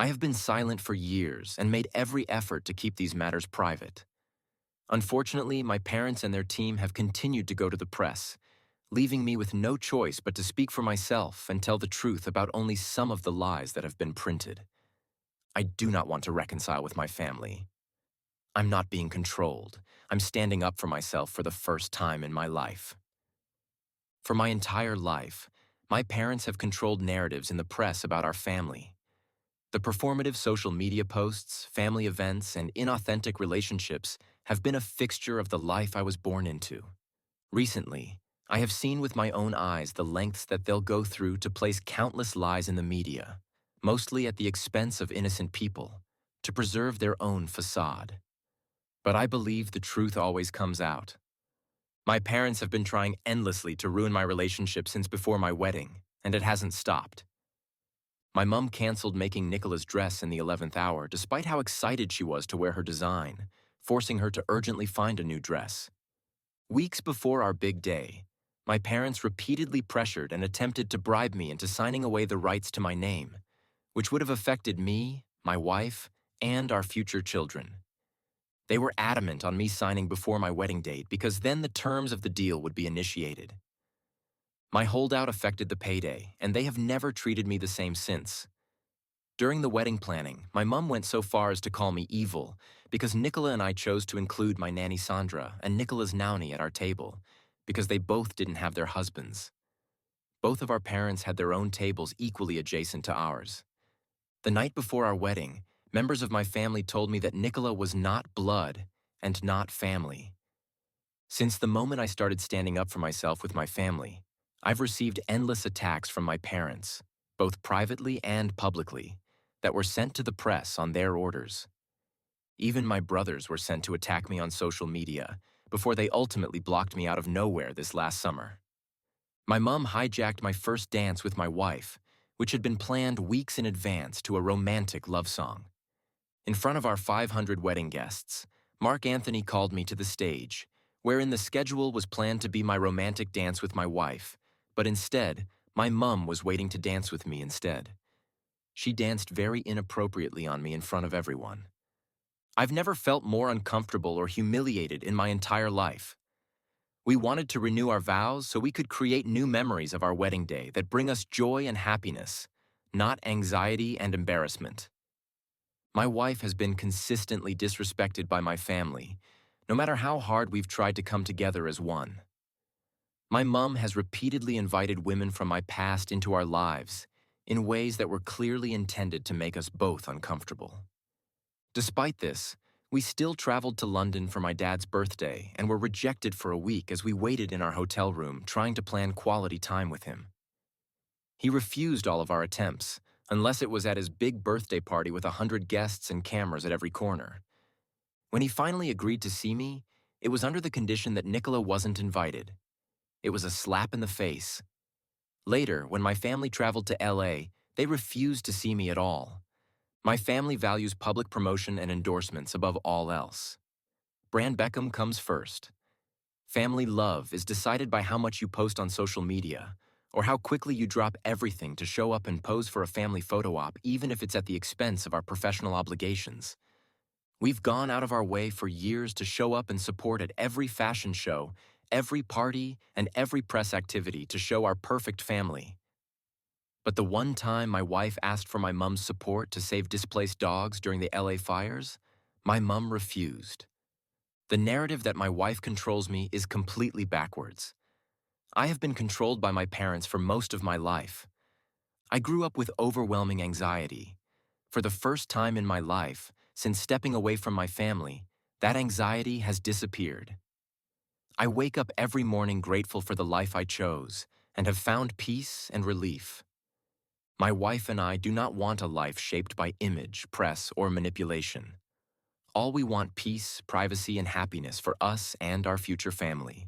I have been silent for years and made every effort to keep these matters private. Unfortunately, my parents and their team have continued to go to the press, leaving me with no choice but to speak for myself and tell the truth about only some of the lies that have been printed. I do not want to reconcile with my family. I'm not being controlled. I'm standing up for myself for the first time in my life. For my entire life, my parents have controlled narratives in the press about our family. The performative social media posts, family events, and inauthentic relationships have been a fixture of the life I was born into. Recently, I have seen with my own eyes the lengths that they'll go through to place countless lies in the media, mostly at the expense of innocent people, to preserve their own facade. But I believe the truth always comes out. My parents have been trying endlessly to ruin my relationship since before my wedding, and it hasn't stopped. My mom canceled making Nicola's dress in the 11th hour despite how excited she was to wear her design, forcing her to urgently find a new dress. Weeks before our big day, my parents repeatedly pressured and attempted to bribe me into signing away the rights to my name, which would have affected me, my wife, and our future children. They were adamant on me signing before my wedding date because then the terms of the deal would be initiated. My holdout affected the payday, and they have never treated me the same since. During the wedding planning, my mom went so far as to call me evil because Nicola and I chose to include my nanny Sandra and Nicola's nanny at our table because they both didn't have their husbands. Both of our parents had their own tables equally adjacent to ours. The night before our wedding, members of my family told me that Nicola was not blood and not family. Since the moment I started standing up for myself with my family, I've received endless attacks from my parents, both privately and publicly, that were sent to the press on their orders. Even my brothers were sent to attack me on social media before they ultimately blocked me out of nowhere this last summer. My mom hijacked my first dance with my wife, which had been planned weeks in advance, to a romantic love song. In front of our 500 wedding guests, Mark Anthony called me to the stage, wherein the schedule was planned to be my romantic dance with my wife, but instead, my mum was waiting to dance with me instead. She danced very inappropriately on me in front of everyone. I've never felt more uncomfortable or humiliated in my entire life. We wanted to renew our vows so we could create new memories of our wedding day that bring us joy and happiness, not anxiety and embarrassment. My wife has been consistently disrespected by my family, no matter how hard we've tried to come together as one. My mom has repeatedly invited women from my past into our lives in ways that were clearly intended to make us both uncomfortable. Despite this, we still traveled to London for my dad's birthday and were rejected for a week as we waited in our hotel room trying to plan quality time with him. He refused all of our attempts, unless it was at his big birthday party with 100 guests and cameras at every corner. When he finally agreed to see me, it was under the condition that Nicola wasn't invited. It was a slap in the face. Later, when my family traveled to LA, they refused to see me at all. My family values public promotion and endorsements above all else. Brand Beckham comes first. Family love is decided by how much you post on social media, or how quickly you drop everything to show up and pose for a family photo op, even if it's at the expense of our professional obligations. We've gone out of our way for years to show up and support at every fashion show, every party, and every press activity to show our perfect family. But the one time my wife asked for my mom's support to save displaced dogs during the LA fires, my mom refused. The narrative that my wife controls me is completely backwards. I have been controlled by my parents for most of my life. I grew up with overwhelming anxiety. For the first time in my life, since stepping away from my family, that anxiety has disappeared. I wake up every morning grateful for the life I chose and have found peace and relief. My wife and I do not want a life shaped by image, press, or manipulation. All we want: peace, privacy, and happiness for us and our future family.